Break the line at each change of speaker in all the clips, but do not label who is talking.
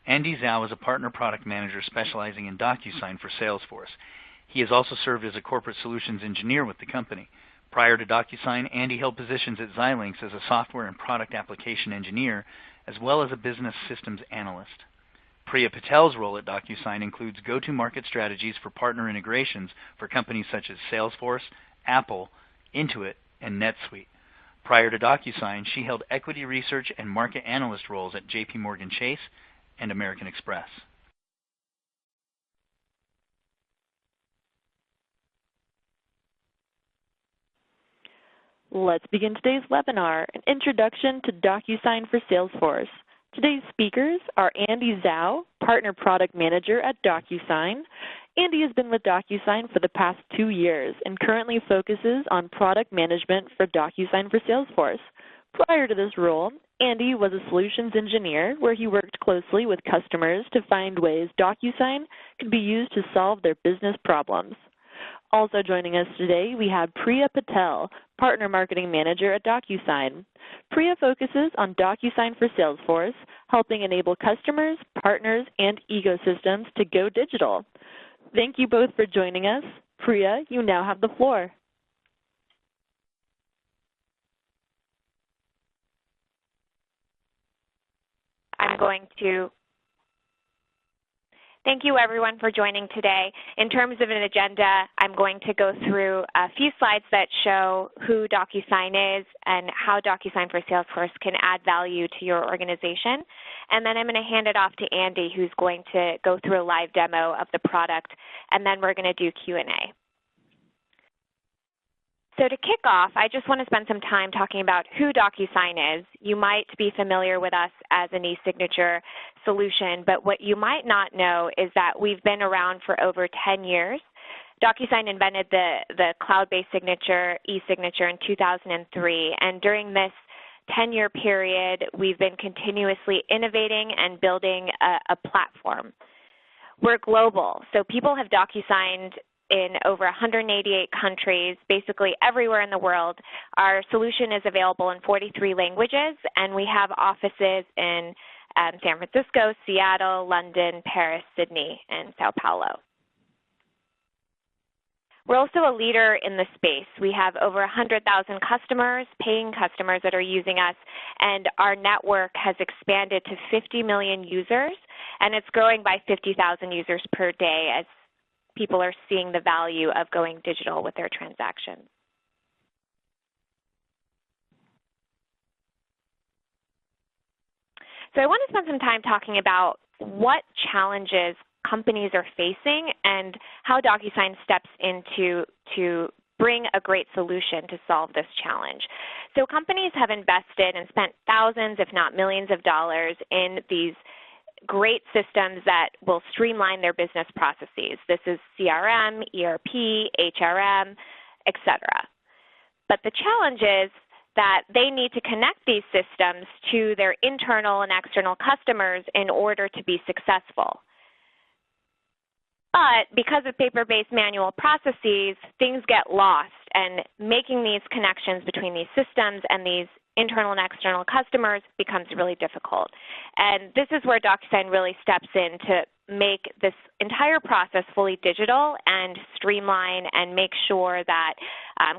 Andy Tzou is a partner product manager specializing in DocuSign for SalesForce. He has also served as a corporate solutions engineer with the company. Prior to DocuSign, Andy held positions at Xilinx as a software and product application engineer, as well as a business systems analyst. Priya Patel's role at DocuSign includes go-to-market strategies for partner integrations for companies such as Salesforce, Apple, Intuit, and NetSuite. Prior to DocuSign, she held equity research and market analyst roles at JPMorgan Chase and American Express.
Let's begin today's webinar, an introduction to DocuSign for Salesforce. Today's speakers are Andy Tzou, Partner Product Manager at DocuSign. Andy has been with DocuSign for the past 2 years and currently focuses on product management for DocuSign for Salesforce. Prior to this role, Andy was a solutions engineer where he worked closely with customers to find ways DocuSign could be used to solve their business problems. Also joining us today, we have Priya Patel, Partner Marketing Manager at DocuSign. Priya focuses on DocuSign for Salesforce, helping enable customers, partners, and ecosystems to go digital. Thank you both for joining us. Priya, you now have the floor.
Thank you everyone for joining today. In terms of an agenda, I'm going to go through a few slides that show who DocuSign is and how DocuSign for Salesforce can add value to your organization. And then I'm going to hand it off to Andy, who's going to go through a live demo of the product, and then we're going to do Q&A. So to kick off, I just want to spend some time talking about who DocuSign is. You might be familiar with us as an e-signature solution, but what you might not know is that we've been around for over 10 years. DocuSign invented the cloud-based signature, e-signature in 2003, and during this 10-year period, we've been continuously innovating and building a platform. We're global, so people have DocuSigned in over 188 countries, basically everywhere in the world. Our solution is available in 43 languages, and we have offices in San Francisco, Seattle, London, Paris, Sydney, and Sao Paulo. We're also a leader in the space. We have over 100,000 customers, paying customers that are using us, and our network has expanded to 50 million users, and it's growing by 50,000 users per day as people are seeing the value of going digital with their transactions. So I want to spend some time talking about what challenges companies are facing and how DocuSign steps in to bring a great solution to solve this challenge. So companies have invested and spent thousands, if not millions of dollars in these great systems that will streamline their business processes. This is CRM, ERP, HRM, etc. But the challenge is that they need to connect these systems to their internal and external customers in order to be successful. But because of paper-based manual processes, things get lost, and making these connections between these systems and these internal and external customers becomes really difficult. And this is where DocuSign really steps in to make this entire process fully digital and streamline and make sure that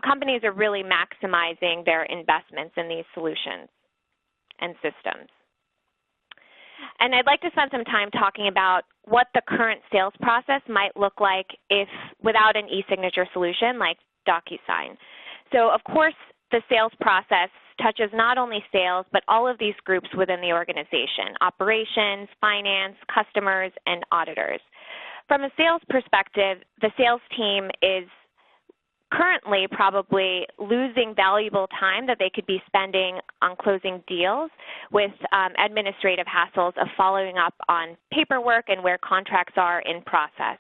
companies are really maximizing their investments in these solutions and systems. And I'd like to spend some time talking about what the current sales process might look like if without an e-signature solution like DocuSign. So of course, the sales process touches not only sales, but all of these groups within the organization: operations, finance, customers, and auditors. From a sales perspective, the sales team is currently probably losing valuable time that they could be spending on closing deals with administrative hassles of following up on paperwork and where contracts are in process.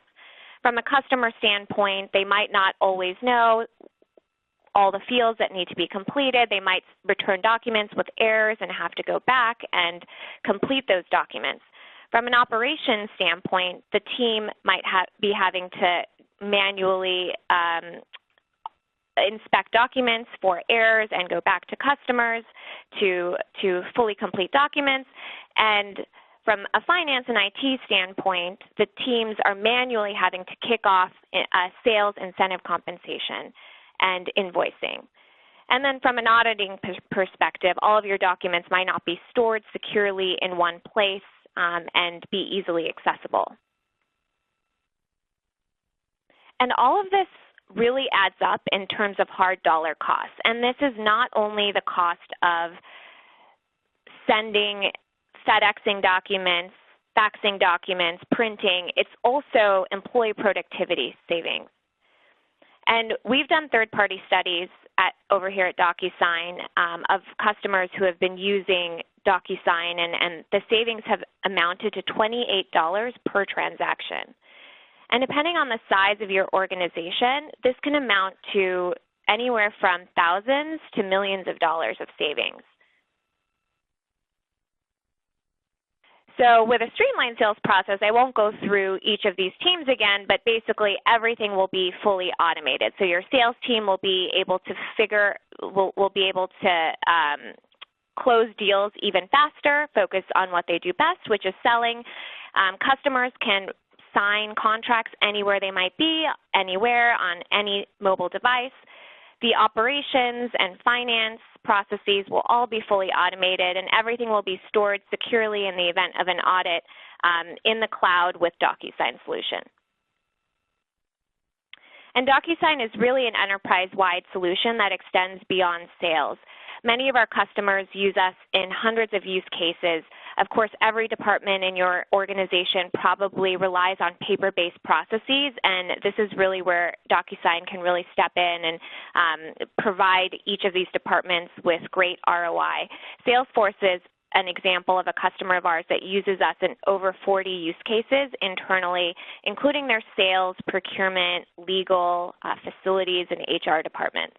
From a customer standpoint, they might not always know all the fields that need to be completed. They might return documents with errors and have to go back and complete those documents. From an operations standpoint, the team might be having to manually inspect documents for errors and go back to customers to fully complete documents. And From a finance and IT standpoint, the teams are manually having to kick off sales incentive compensation and invoicing. And then from an auditing perspective, all of your documents might not be stored securely in one place and be easily accessible. And all of this really adds up in terms of hard dollar costs. And this is not only the cost of sending, FedExing documents, faxing documents, printing, it's also employee productivity savings. And we've done third-party studies over here at DocuSign of customers who have been using DocuSign, and the savings have amounted to $28 per transaction. And depending on the size of your organization, this can amount to anywhere from thousands to millions of dollars of savings. So with a streamlined sales process, I won't go through each of these teams again, but basically everything will be fully automated. So your sales team will be able to close deals even faster, focus on what they do best, which is selling. Customers can sign contracts anywhere they might be, anywhere, on any mobile device. The operations and finance processes will all be fully automated, and everything will be stored securely in the event of an audit in the cloud with DocuSign solution. And DocuSign is really an enterprise-wide solution that extends beyond sales. Many of our customers use us in hundreds of use cases. Of course, every department in your organization probably relies on paper-based processes, and this is really where DocuSign can really step in and provide each of these departments with great ROI. SalesForce is an example of a customer of ours that uses us in over 40 use cases internally, including their sales, procurement, legal, facilities, and HR departments.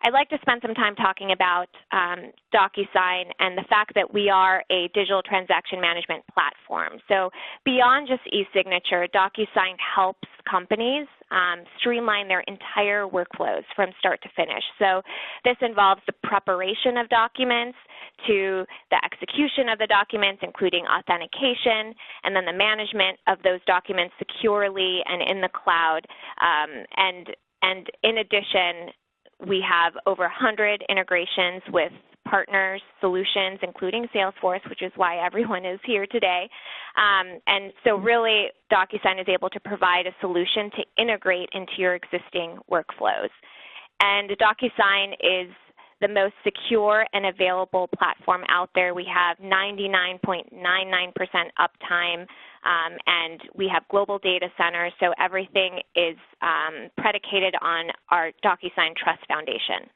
I'd like to spend some time talking about DocuSign and the fact that we are a digital transaction management platform. So beyond just e-signature, DocuSign helps companies streamline their entire workflows from start to finish. So this involves the preparation of documents to the execution of the documents, including authentication, and then the management of those documents securely and in the cloud. And in addition, we have over 100 integrations with partners, solutions, including SalesForce, which is why everyone is here today. And so really, DocuSign is able to provide a solution to integrate into your existing workflows. And DocuSign is the most secure and available platform out there. We have 99.99% uptime, and we have global data centers, so everything is predicated on our DocuSign Trust Foundation.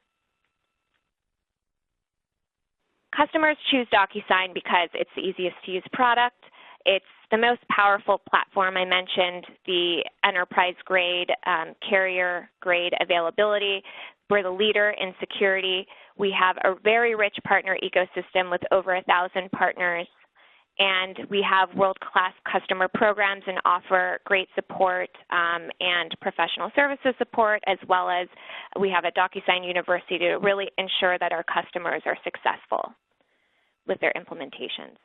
Customers choose DocuSign because it's the easiest to use product. It's the most powerful platform. I mentioned the enterprise-grade, carrier-grade availability. We're the leader in security. We have a very rich partner ecosystem with over 1,000 partners. And we have world-class customer programs and offer great support and professional services support, as well as we have a DocuSign University to really ensure that our customers are successful with their implementations.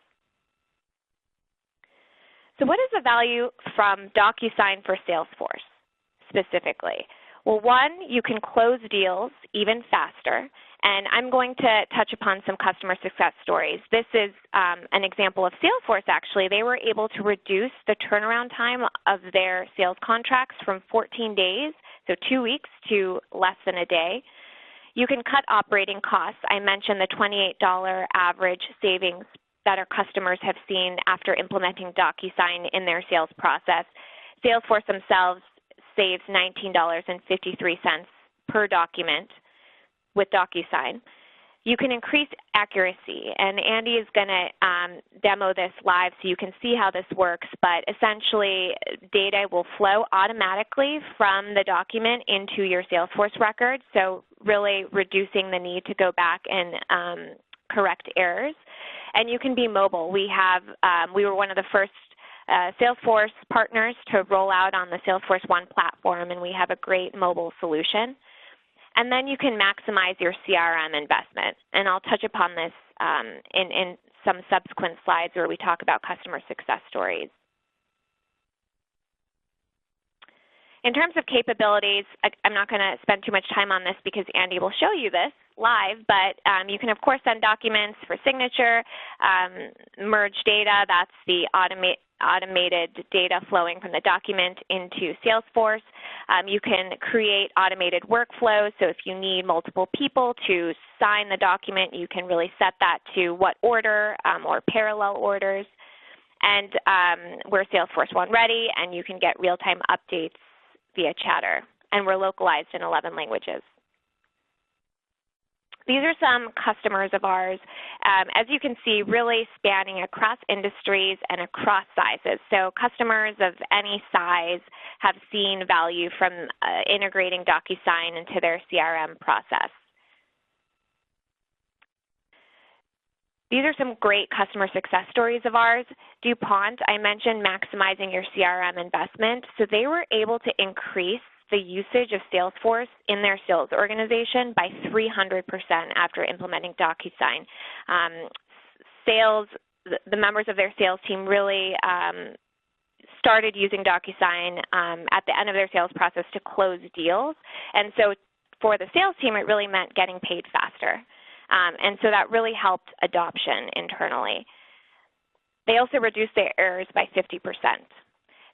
So what is the value from DocuSign for SalesForce specifically? Well, one, you can close deals even faster. And I'm going to touch upon some customer success stories. This is an example of SalesForce, actually. They were able to reduce the turnaround time of their sales contracts from 14 days, so 2 weeks, to less than a day. You can cut operating costs. I mentioned the $28 average savings that our customers have seen after implementing DocuSign in their sales process. SalesForce themselves saves $19.53 per document with DocuSign. You can increase accuracy, and Andy is going to demo this live so you can see how this works, but essentially data will flow automatically from the document into your SalesForce record, so really reducing the need to go back and correct errors. And you can be mobile. We were one of the first SalesForce partners to roll out on the Salesforce One platform, and we have a great mobile solution. And then you can maximize your CRM investment, and I'll touch upon this in some subsequent slides where we talk about customer success stories. In terms of capabilities, I'm not going to spend too much time on this because Andy will show you this live, but you can, of course, send documents for signature, merge data. That's the automated data flowing from the document into SalesForce. You can create automated workflows, so if you need multiple people to sign the document, you can really set that to what order or parallel orders. And we're Salesforce One ready, and you can get real-time updates via chatter, and we're localized in 11 languages. These are some customers of ours, as you can see, really spanning across industries and across sizes. So customers of any size have seen value from integrating DocuSign into their CRM process. These are some great customer success stories of ours. DuPont, I mentioned maximizing your CRM investment. So they were able to increase the usage of Salesforce in their sales organization by 300% after implementing DocuSign. The members of their sales team really started using DocuSign at the end of their sales process to close deals. And so for the sales team, it really meant getting paid faster. And so that really helped adoption internally. They also reduced their errors by 50%.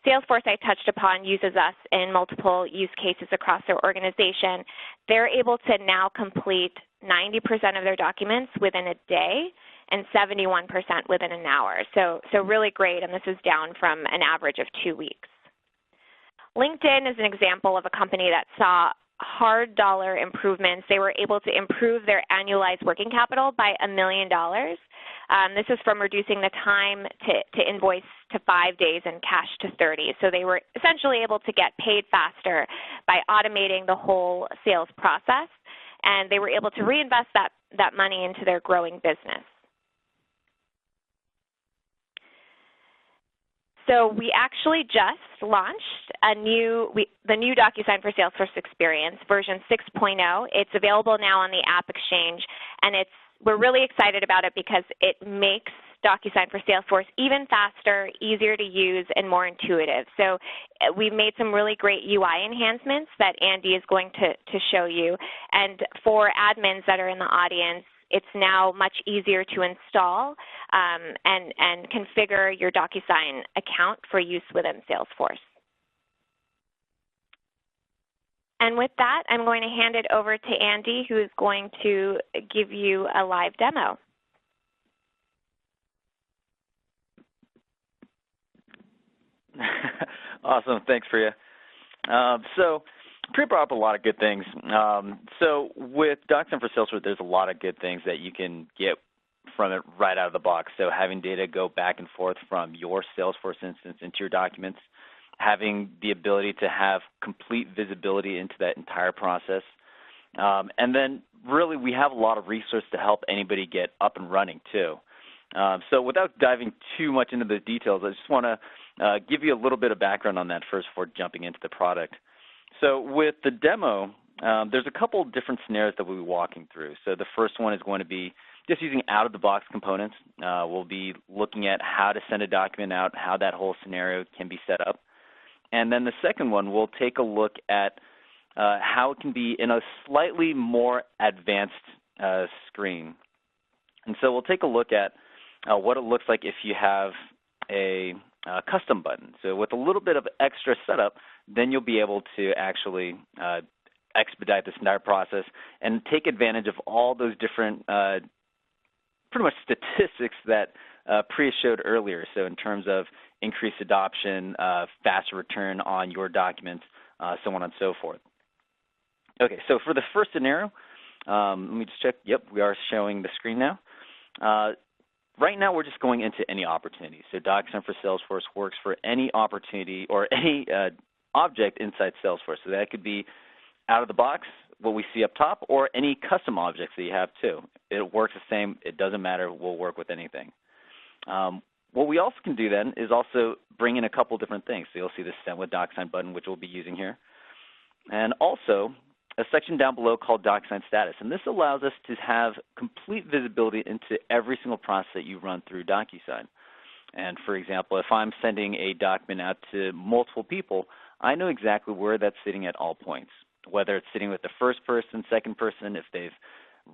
Salesforce, I touched upon, uses us in multiple use cases across their organization. They're able to now complete 90% of their documents within a day and 71% within an hour. So really great, and this is down from an average of 2 weeks. LinkedIn is an example of a company that saw hard dollar improvements. They were able to improve their annualized working capital by $1 million. This is from reducing the time to invoice to 5 days and cash to 30. So they were essentially able to get paid faster by automating the whole sales process, and they were able to reinvest that money into their growing business. So we actually just launched the new DocuSign for Salesforce experience, version 6.0. It's available now on the App Exchange, and we're really excited about it because it makes DocuSign for Salesforce even faster, easier to use, and more intuitive. So we've made some really great UI enhancements that Andy is going to show you. And for admins that are in the audience, it's now much easier to install and configure your DocuSign account for use within Salesforce. And with that, I'm going to hand it over to Andy, who is going to give you a live demo.
Awesome. Thanks, Priya. So Priya brought up a lot of good things. So with DocuSign for Salesforce, there's a lot of good things that you can get from it right out of the box. So having data go back and forth from your Salesforce instance into your documents, having the ability to have complete visibility into that entire process. And then really we have a lot of resources to help anybody get up and running too. So without diving too much into the details, I just want to give you a little bit of background on that first before jumping into the product. So with the demo, there's a couple different scenarios that we'll be walking through. So the first one is going to be just using out-of-the-box components. We'll be looking at how to send a document out, how that whole scenario can be set up. And then the second one, we'll take a look at how it can be in a slightly more advanced screen. And so we'll take a look at what it looks like if you have a custom button. So with a little bit of extra setup, then you'll be able to actually expedite this entire process and take advantage of all those different pretty much statistics that Priya showed earlier. So in terms of increased adoption, faster return on your documents, so on and so forth. Okay, so for the first scenario, let me just check. Yep, we are showing the screen now. Right now, we're just going into any opportunity. So DocuSign for Salesforce works for any opportunity or any object inside Salesforce. So that could be out of the box, what we see up top, or any custom objects that you have too. It works the same. It doesn't matter. We'll work with anything. What we also can do then is also bring in a couple different things. So you'll see the Send with DocuSign button, which we'll be using here. And also, a section down below called DocuSign Status, and this allows us to have complete visibility into every single process that you run through DocuSign. And for example, if I'm sending a document out to multiple people, I know exactly where that's sitting at all points, whether it's sitting with the first person, second person, if they've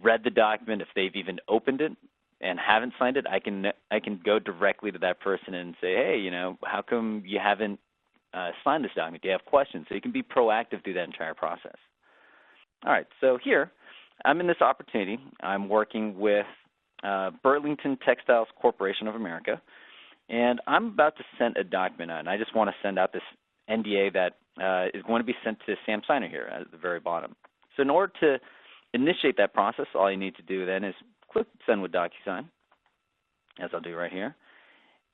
read the document, if they've even opened it and haven't signed it, I can go directly to that person and say, hey, you know, how come you haven't signed this document? Do you have questions? So you can be proactive through that entire process. All right, so here I'm in this opportunity. I'm working with Burlington Textiles Corporation of America, and I'm about to send a document out, and I just want to send out this NDA that is going to be sent to Sam Signer here at the very bottom. So in order to initiate that process, all you need to do then is click Send with DocuSign, as I'll do right here,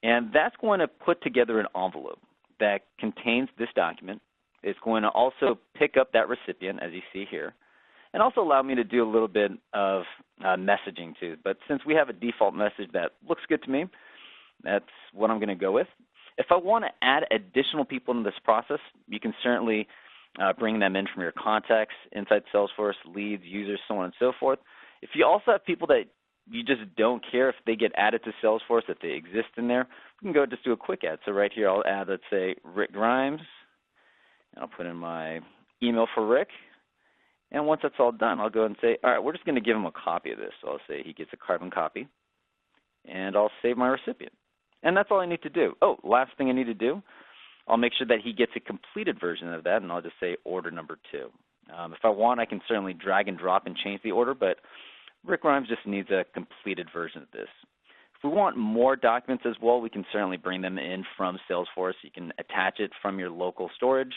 and that's going to put together an envelope that contains this document. It's going to also pick up that recipient, as you see here, and also allow me to do a little bit of messaging too. But since we have a default message that looks good to me, that's what I'm going to go with. If I want to add additional people into this process, you can certainly bring them in from your contacts inside Salesforce, leads, users, so on and so forth. If you also have people that you just don't care if they get added to Salesforce, if they exist in there, we can go just do a quick add. So right here I'll add, let's say, Rick Grimes, and I'll put in my email for Rick. And once that's all done, I'll go and say, all right, we're just going to give him a copy of this. So I'll say he gets a carbon copy, and I'll save my recipient. And that's all I need to do. Oh, last thing I need to do, I'll make sure that he gets a completed version of that, and I'll just say order number 2. If I want, I can certainly drag and drop and change the order, but Rick Grimes just needs a completed version of this. If we want more documents as well, we can certainly bring them in from Salesforce. You can attach it from your local storage.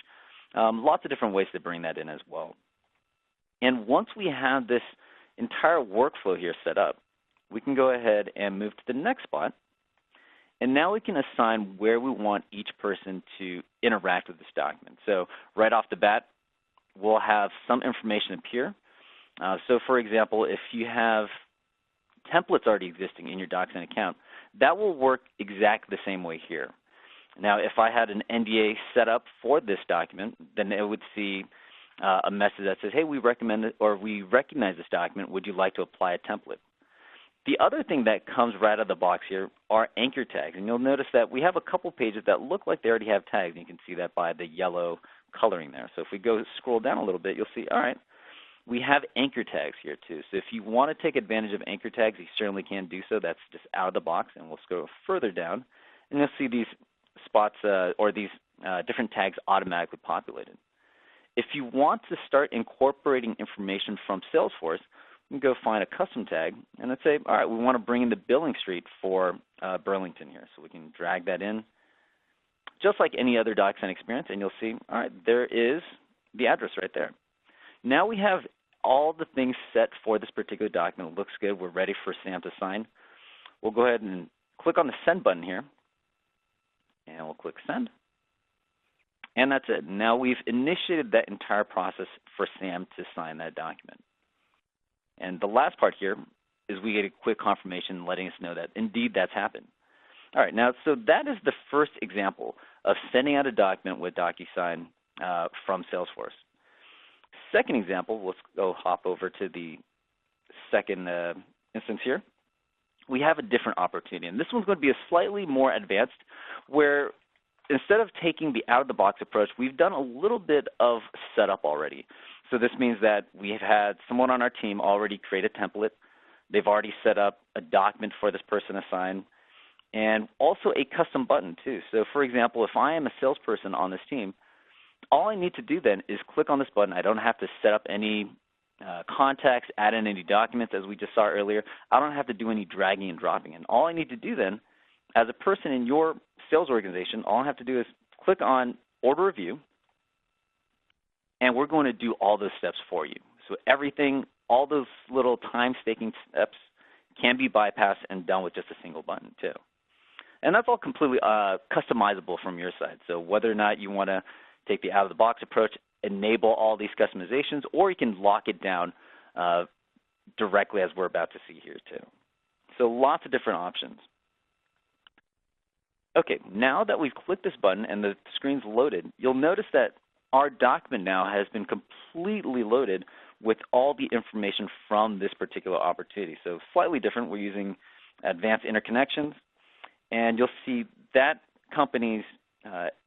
Lots of different ways to bring that in as well. And once we have this entire workflow here set up, we can go ahead and move to the next spot. And now we can assign where we want each person to interact with this document. So right off the bat, we'll have some information appear. So for example, if you have templates already existing in your DocuSign account, that will work exactly the same way here. Now, if I had an NDA set up for this document, then it would see a message that says, hey, we recommend it, or we recognize this document. Would you like to apply a template? The other thing that comes right out of the box here are anchor tags. And you'll notice that we have a couple pages that look like they already have tags. And you can see that by the yellow coloring there. So if we go scroll down a little bit, you'll see, all right, we have anchor tags here too. So if you want to take advantage of anchor tags, you certainly can do so. That's just out of the box. And we'll scroll further down, and you'll see these spots or these different tags automatically populated. If you want to start incorporating information from Salesforce, you can go find a custom tag, and let's say, all right, we want to bring in the billing street for Burlington here. So we can drag that in, just like any other DocuSign experience, and you'll see, all right, there is the address right there. Now we have all the things set for this particular document. It looks good. We're ready for Sam to sign. We'll go ahead and click on the Send button here, and we'll click Send. And that's it. Now we've initiated that entire process for Sam to sign that document. And the last part here is we get a quick confirmation letting us know that indeed that's happened. All right, now so that is the first example of sending out a document with DocuSign from Salesforce. Second example, let's go hop over to the second instance here. We have a different opportunity, and this one's going to be a slightly more advanced, where instead of taking the out-of-the-box approach, we've done a little bit of setup already. So this means that we've had someone on our team already create a template. They've already set up a document for this person to sign, and also a custom button too. So for example, if I am a salesperson on this team, all I need to do then is click on this button. I don't have to set up any contacts, add in any documents as we just saw earlier. I don't have to do any dragging and dropping. And all I need to do then, as a person in your sales organization, all I have to do is click on Order Review, and we're going to do all those steps for you. So everything, all those little time-staking steps can be bypassed and done with just a single button too. And that's all completely customizable from your side. So whether or not you want to take the out-of-the-box approach, enable all these customizations, or you can lock it down directly as we're about to see here too. So lots of different options. Okay, now that we've clicked this button and the screen's loaded, you'll notice that our document now has been completely loaded with all the information from this particular opportunity. So slightly different. We're using advanced interconnections, and you'll see that company's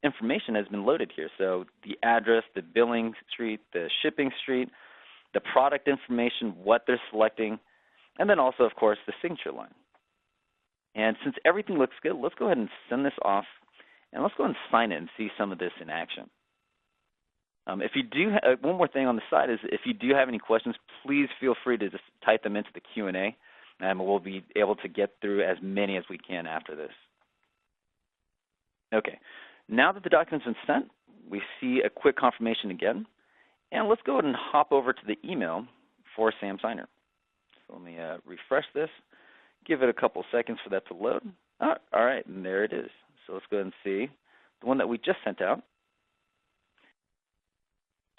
information has been loaded here. So the address, the billing street, the shipping street, the product information, what they're selecting, and then also, of course, the signature line. And since everything looks good, let's go ahead and send this off, and let's go ahead and sign it and see some of this in action. If you do, one more thing on the side is if you do have any questions, please feel free to just type them into the Q&A, and we'll be able to get through as many as we can after this. Okay, now that the document's been sent, we see a quick confirmation again, and let's go ahead and hop over to the email for Sam Signer. So let me refresh this, give it a couple seconds for that to load. All right, and there it is. So let's go ahead and see the one that we just sent out.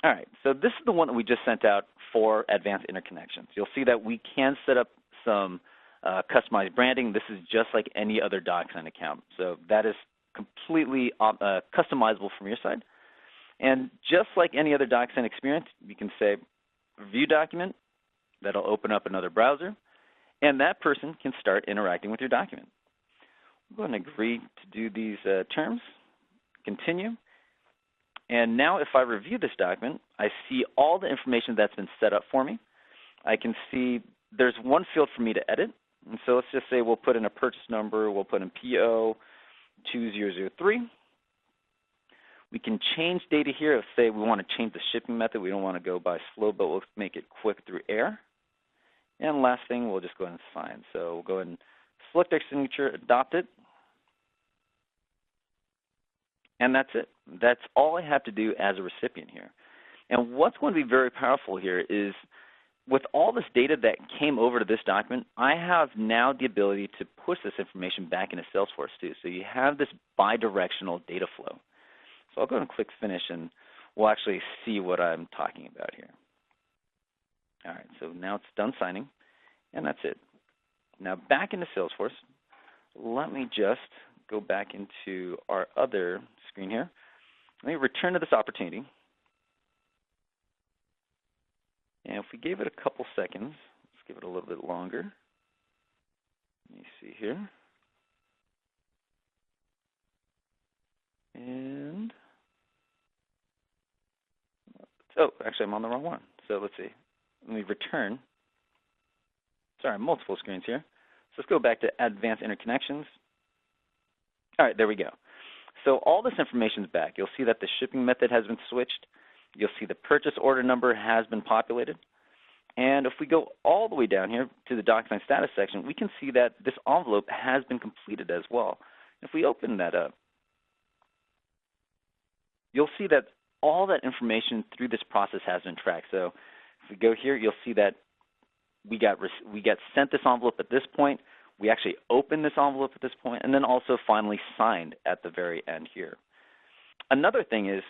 All right, so this is the one that we just sent out for advanced interconnections. You'll see that we can set up some customized branding. This is just like any other DocuSign account. So that is completely customizable from your side. And just like any other DocuSign experience, you can say view document. That'll open up another browser, and that person can start interacting with your document. We'll go ahead and agree to do these terms, continue. And now if I review this document, I see all the information that's been set up for me. I can see there's one field for me to edit. And so let's just say we'll put in a purchase number. We'll put in PO 2003. We can change data here. Let's say we want to change the shipping method. We don't want to go by flow, but we'll make it quick through air. And last thing, we'll just go ahead and sign. So we'll go ahead and select our signature, adopt it. And that's it. That's all I have to do as a recipient here. And what's going to be very powerful here is with all this data that came over to this document, I have now the ability to push this information back into SalesForce too. So you have this bi-directional data flow. So I'll go ahead and click Finish, and we'll actually see what I'm talking about here. All right, so now it's done signing, and that's it. Now back into SalesForce, let me just go back into our other screen here. Let me return to this opportunity. And if we gave it a couple seconds, let's give it a little bit longer. Let me see here. And, oh, actually I'm on the wrong one. So let's see. Let me return. Sorry, multiple screens here. So let's go back to Advanced Interconnections. All right, there we go. So all this information is back. You'll see that the shipping method has been switched. You'll see the purchase order number has been populated. And if we go all the way down here to the DocuSign status section, we can see that this envelope has been completed as well. If we open that up, you'll see that all that information through this process has been tracked. So if we go here, you'll see that we got sent this envelope at this point. We actually opened this envelope at this point, and then also finally signed at the very end here. Another thing is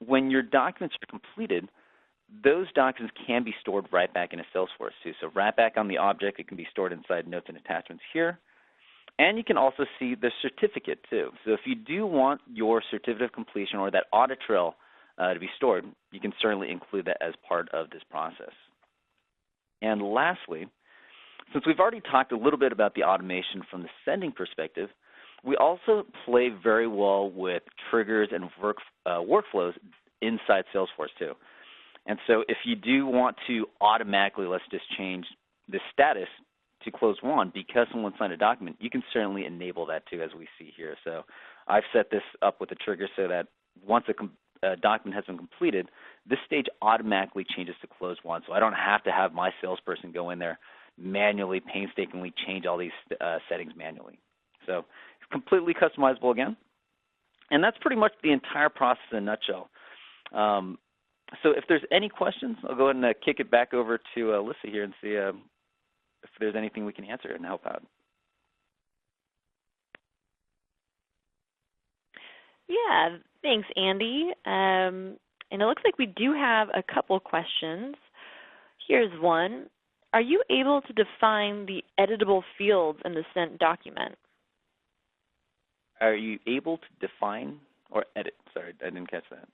when your documents are completed, those documents can be stored right back into SalesForce too. So right back on the object, it can be stored inside notes and attachments here. And you can also see the certificate too. So if you do want your certificate of completion or that audit trail to be stored, you can certainly include that as part of this process. And lastly, since we've already talked a little bit about the automation from the sending perspective, we also play very well with triggers and workflows inside SalesForce too. And so if you do want to automatically, let's just change the status to close won because someone signed a document, you can certainly enable that too, as we see here. So I've set this up with a trigger so that once a document has been completed, this stage automatically changes to close won. So I don't have to have my salesperson go in there manually, painstakingly change all these settings manually. So it's completely customizable again. And that's pretty much the entire process in a nutshell. So if there's any questions, I'll go ahead and kick it back over to Alyssa here and see if there's anything we can answer and help out.
Yeah, thanks, Andy. And it looks like we do have a couple questions. Here's one. Are you able to define the editable fields in the sent document?
Are you able to define or edit? Sorry, I didn't catch that.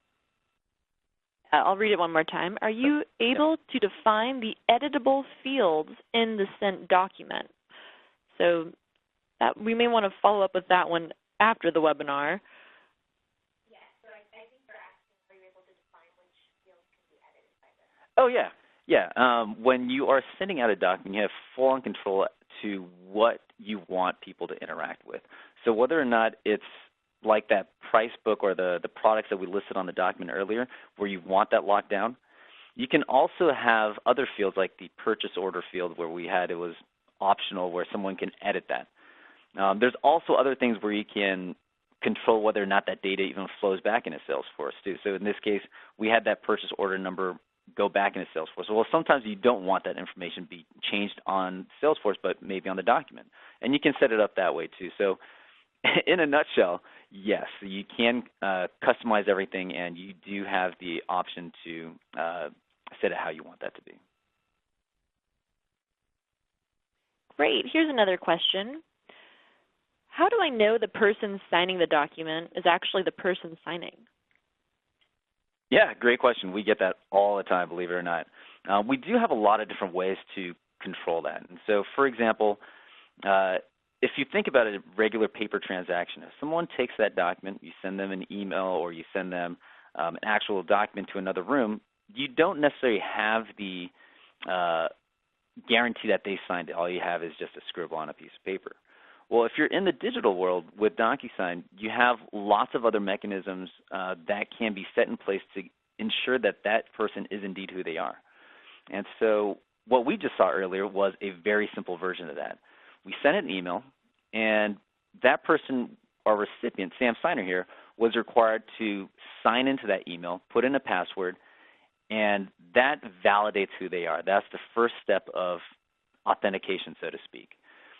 I'll read it one more time. Are you able to define the editable fields in the sent document? So that we may want to follow up with that one after the webinar.
Yes, so I think they're asking, are you able to define which fields can be edited by this?
Oh, yeah. Yeah. When you are sending out a document, you have full control to what you want people to interact with. So whether or not it's like that price book or the products that we listed on the document earlier where you want that locked down, you can also have other fields like the purchase order field where we had it was optional where someone can edit that. There's also other things where you can control whether or not that data even flows back into SalesForce too. So in this case, we had that purchase order number go back into SalesForce. Well, sometimes you don't want that information be changed on SalesForce, but maybe on the document. And you can set it up that way too. So in a nutshell, yes, you can customize everything, and you do have the option to set it how you want that to be.
Great. Here's another question. How do I know the person signing the document is actually the person signing?
Yeah, great question. We get that all the time, believe it or not. We do have a lot of different ways to control that. And so, for example, if you think about a regular paper transaction, if someone takes that document, you send them an email or you send them an actual document to another room, you don't necessarily have the guarantee that they signed it. All you have is just a scribble on a piece of paper. Well, if you're in the digital world with DocuSign, you have lots of other mechanisms that can be set in place to ensure that that person is indeed who they are. And so what we just saw earlier was a very simple version of that. We sent an email, and that person, our recipient, Sam Signer here, was required to sign into that email, put in a password, and that validates who they are. That's the first step of authentication, so to speak.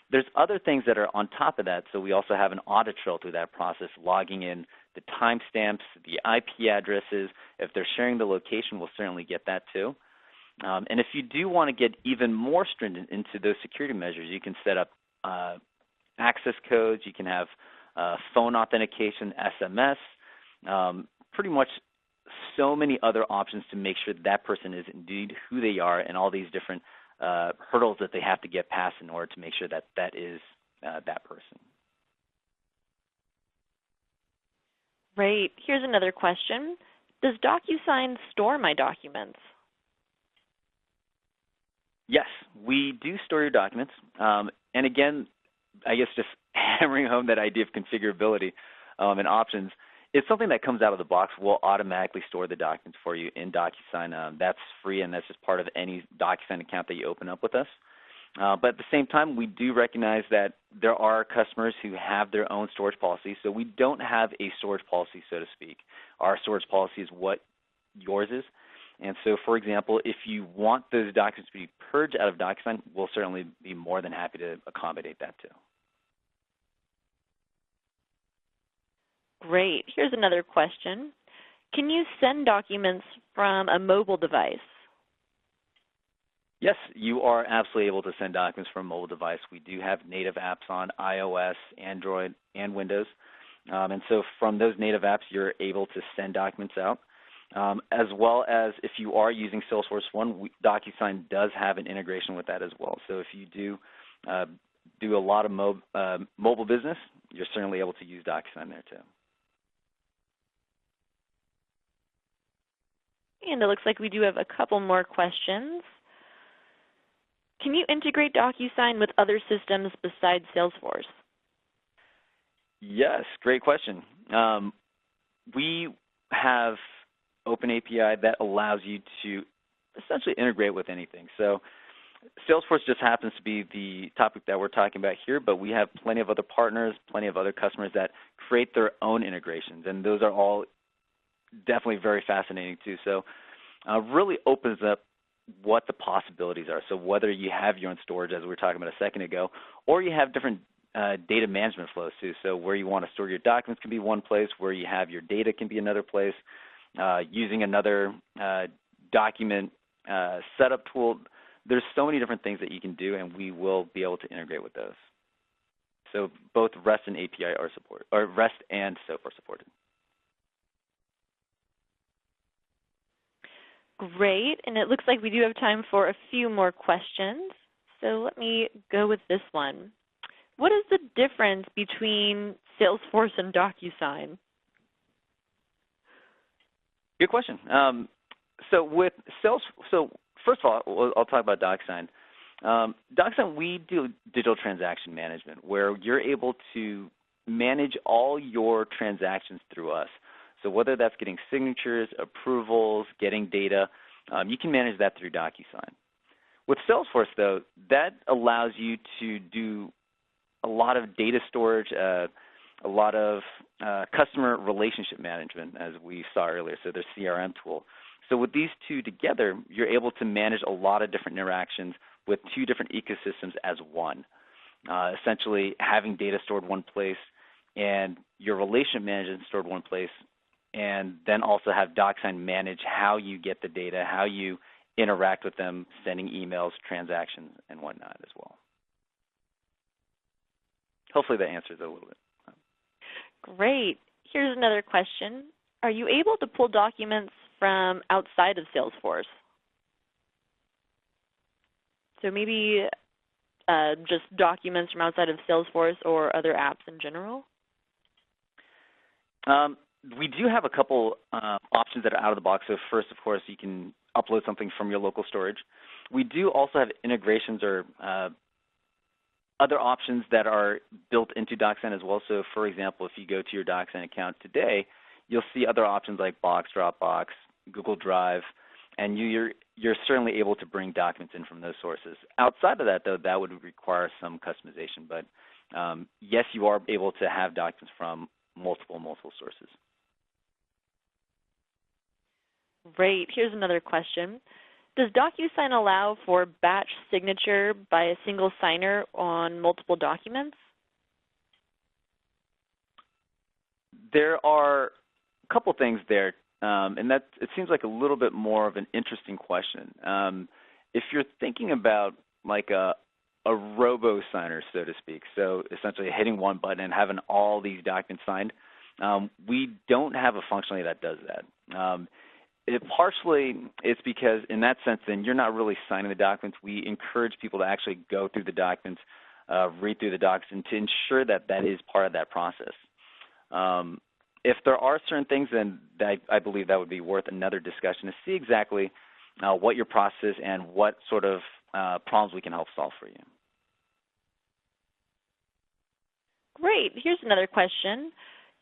There's other things that are on top of that, so we also have an audit trail through that process, logging in the timestamps, the IP addresses. If they're sharing the location, we'll certainly get that too. And if you do want to get even more stringent into those security measures, you can set up access codes, you can have phone authentication, SMS, pretty much so many other options to make sure that person is indeed who they are and all these different hurdles that they have to get past in order to make sure that that is that person.
Great. Here's another question. Does DocuSign store my documents?
Yes, we do store your documents. And again, I guess just hammering home that idea of configurability and options, it's something that comes out of the box. We'll automatically store the documents for you in DocuSign. That's free, and that's just part of any DocuSign account that you open up with us. But at the same time, we do recognize that there are customers who have their own storage policy, so we don't have a storage policy, so to speak. Our storage policy is what yours is. And so, for example, if you want those documents to be purged out of DocuSign, we'll certainly be more than happy to accommodate that too.
Great. Here's another question. Can you send documents from a mobile device?
Yes, you are absolutely able to send documents from a mobile device. We do have native apps on iOS, Android, and Windows. And so from those native apps, you're able to send documents out. As well as if you are using SalesForce One, DocuSign does have an integration with that as well. So if you do a lot of mobile business, you're certainly able to use DocuSign there too.
And it looks like we do have a couple more questions. Can you integrate DocuSign with other systems besides Salesforce?
Yes, great question. We have Open API that allows you to essentially integrate with anything. So Salesforce just happens to be the topic that we're talking about here, but we have plenty of other partners, plenty of other customers that create their own integrations, and those are all definitely very fascinating too. So really opens up what the possibilities are. So whether you have your own storage, as we were talking about a second ago, or you have different data management flows too. So where you want to store your documents can be one place, where you have your data can be another place, using another document setup tool. There's so many different things that you can do, and we will be able to integrate with those. So both REST and API are supported, or REST and SOAP are supported.
Great, and it looks like we do have time for a few more questions. So let me go with this one. What is the difference between Salesforce and DocuSign?
Good question. So with first of all, I'll talk about DocuSign. DocuSign, we do digital transaction management, where you're able to manage all your transactions through us. So whether that's getting signatures, approvals, getting data, you can manage that through DocuSign. With Salesforce, though, that allows you to do a lot of data storage, a lot of customer relationship management, as we saw earlier, so their CRM tool. So with these two together, you're able to manage a lot of different interactions with two different ecosystems as one. Essentially, having data stored one place and your relationship management stored one place, and then also have DocuSign manage how you get the data, how you interact with them, sending emails, transactions, and whatnot as well. Hopefully that answers it a little bit.
Great. Here's another question. Are you able to pull documents from outside of Salesforce? So maybe just documents from outside of Salesforce or other apps in general?
We do have a couple options that are out of the box. So first, of course, you can upload something from your local storage. We do also have integrations or other options that are built into DocuSign as well. So for example, if you go to your DocuSign account today, you'll see other options like Box, Dropbox, Google Drive, and you're certainly able to bring documents in from those sources. Outside of that, though, that would require some customization. But yes, you are able to have documents from multiple sources.
Great. Here's another question. Does DocuSign allow for batch signature by a single signer on multiple documents?
There are a couple things there, and that it seems like a little bit more of an interesting question. If you're thinking about like a robo-signer, so to speak, so essentially hitting one button and having all these documents signed, we don't have a functionality that does that. Partially, it's because in that sense, then you're not really signing the documents. We encourage people to actually go through the documents, read through the docs, and to ensure that that is part of that process. If there are certain things, then I believe that would be worth another discussion to see exactly what your process is and what sort of problems we can help solve for you.
Great. Here's another question.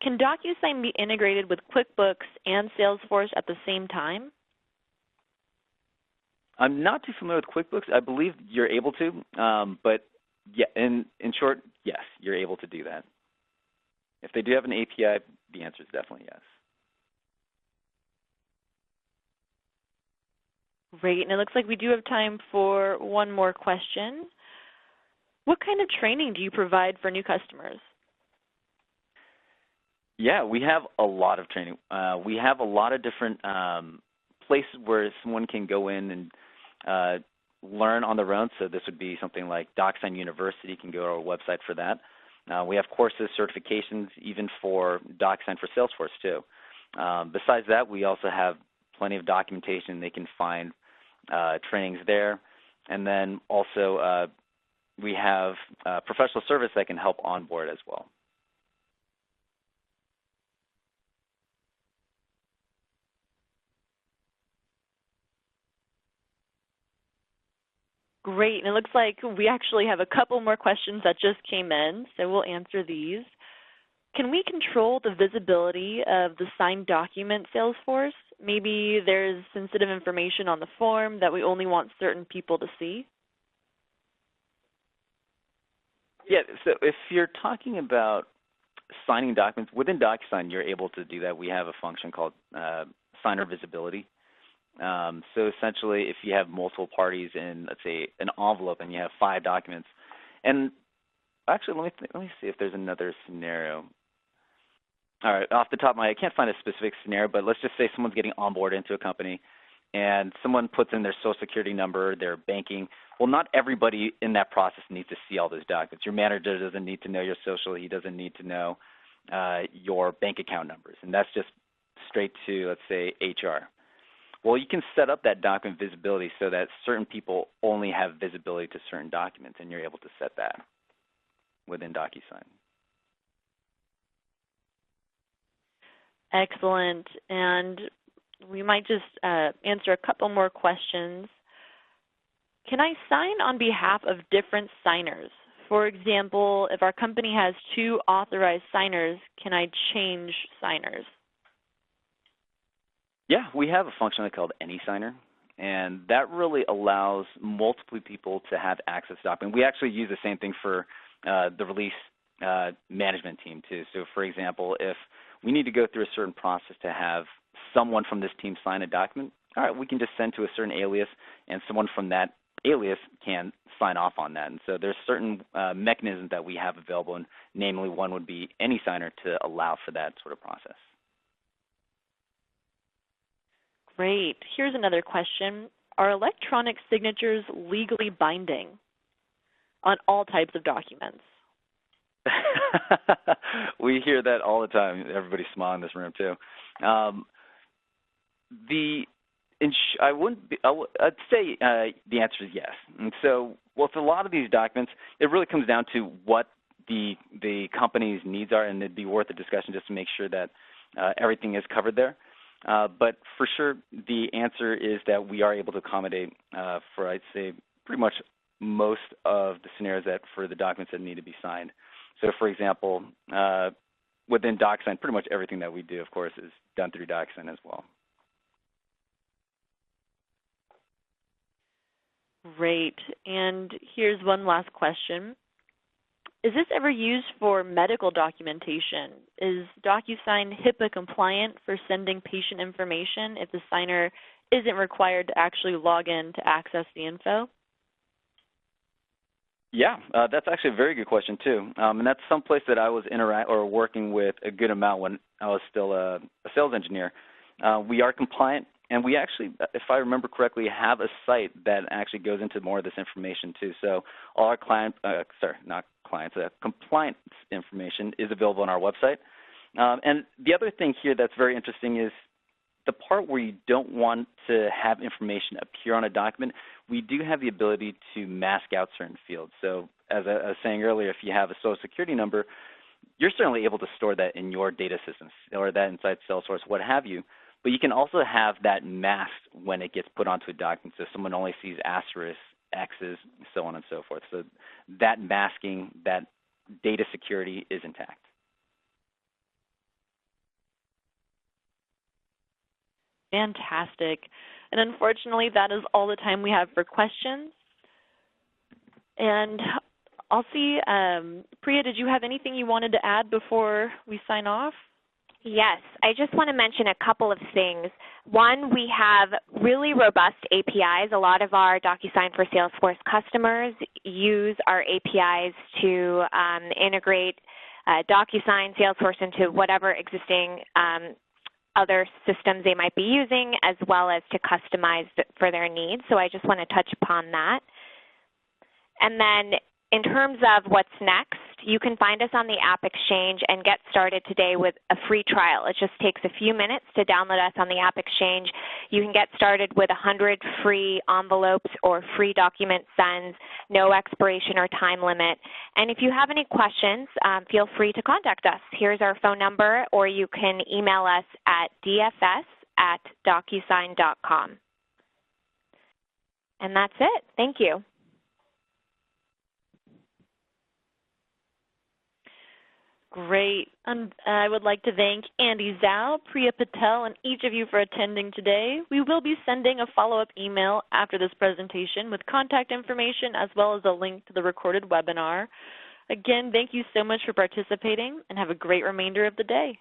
Can DocuSign be integrated with QuickBooks and Salesforce at the same time?
I'm not too familiar with QuickBooks. I believe you're able to, but yeah, in short, yes, you're able to do that. If they do have an API, the answer is definitely yes.
Great, and it looks like we do have time for one more question. What kind of training do you provide for new customers?
Yeah, we have a lot of training. We have a lot of different places where someone can go in and learn on their own. So this would be something like DocuSign University. You can go to our website for that. We have courses, certifications, even for DocuSign for Salesforce too. Besides that, we also have plenty of documentation. They can find trainings there. And then also we have professional service that can help onboard as well.
Great, and it looks like we actually have a couple more questions that just came in, so we'll answer these. Can we control the visibility of the signed document Salesforce? Maybe there's sensitive information on the form that we only want certain people to see?
Yeah, so if you're talking about signing documents, within DocuSign, you're able to do that. We have a function called signer visibility. So essentially, if you have multiple parties in, let's say, an envelope and you have 5 documents, and actually, let me see if there's another scenario. All right, off the top of my head, I can't find a specific scenario, but let's just say someone's getting onboarded into a company, and someone puts in their social security number, their banking. Well, not everybody in that process needs to see all those documents. Your manager doesn't need to know your social. He doesn't need to know your bank account numbers, and that's just straight to, let's say, HR. Well, you can set up that document visibility so that certain people only have visibility to certain documents, and you're able to set that within DocuSign.
Excellent. And we might just answer a couple more questions. Can I sign on behalf of different signers? For example, if our company has 2 authorized signers, can I change signers?
Yeah, we have a functionality called AnySigner, and that really allows multiple people to have access to documents. We actually use the same thing for the release management team too. So for example, if we need to go through a certain process to have someone from this team sign a document, all right, we can just send to a certain alias, and someone from that alias can sign off on that. And so there's certain mechanisms that we have available, and namely one would be AnySigner to allow for that sort of process.
Great. Here's another question. Are electronic signatures legally binding on all types of documents?
We hear that all the time. Everybody's smiling in this room too. I'd say the answer is yes. And so with a lot of these documents, it really comes down to what the company's needs are, and it'd be worth a discussion just to make sure that everything is covered there. But for sure, the answer is that we are able to accommodate for, I'd say, pretty much most of the scenarios that for the documents that need to be signed. So, for example, within DocuSign, pretty much everything that we do, of course, is done through DocuSign as well.
Great. And here's one last question. Is this ever used for medical documentation? Is DocuSign HIPAA compliant for sending patient information if the signer isn't required to actually log in to access the info?
Yeah, that's actually a very good question too, and that's someplace that I was working with a good amount when I was still a sales engineer. We are compliant, and we actually, if I remember correctly, have a site that actually goes into more of this information too. So all our compliance information is available on our website. And the other thing here that's very interesting is the part where you don't want to have information appear on a document, we do have the ability to mask out certain fields. So as I was saying earlier, if you have a social security number, you're certainly able to store that in your data systems or that inside SalesForce, what have you. But you can also have that masked when it gets put onto a document, so someone only sees asterisks, X's, so on and so forth. So that masking, that data security is intact.
Fantastic. And unfortunately, that is all the time we have for questions. And I'll see, Priya, did you have anything you wanted to add before we sign off?
Yes, I just want to mention a couple of things. One, we have really robust APIs. A lot of our DocuSign for Salesforce customers use our APIs to integrate DocuSign, Salesforce into whatever existing other systems they might be using, as well as to customize for their needs. So I just want to touch upon that. And then in terms of what's next, you can find us on the App Exchange and get started today with a free trial. It just takes a few minutes to download us on the App Exchange. You can get started with 100 free envelopes or free document sends, no expiration or time limit. And if you have any questions, feel free to contact us. Here's our phone number, or you can email us at dfs@docusign.com. And that's it. Thank you.
Great. I would like to thank Andy Tzou, Priya Patel, and each of you for attending today. We will be sending a follow-up email after this presentation with contact information as well as a link to the recorded webinar. Again, thank you so much for participating, and have a great remainder of the day.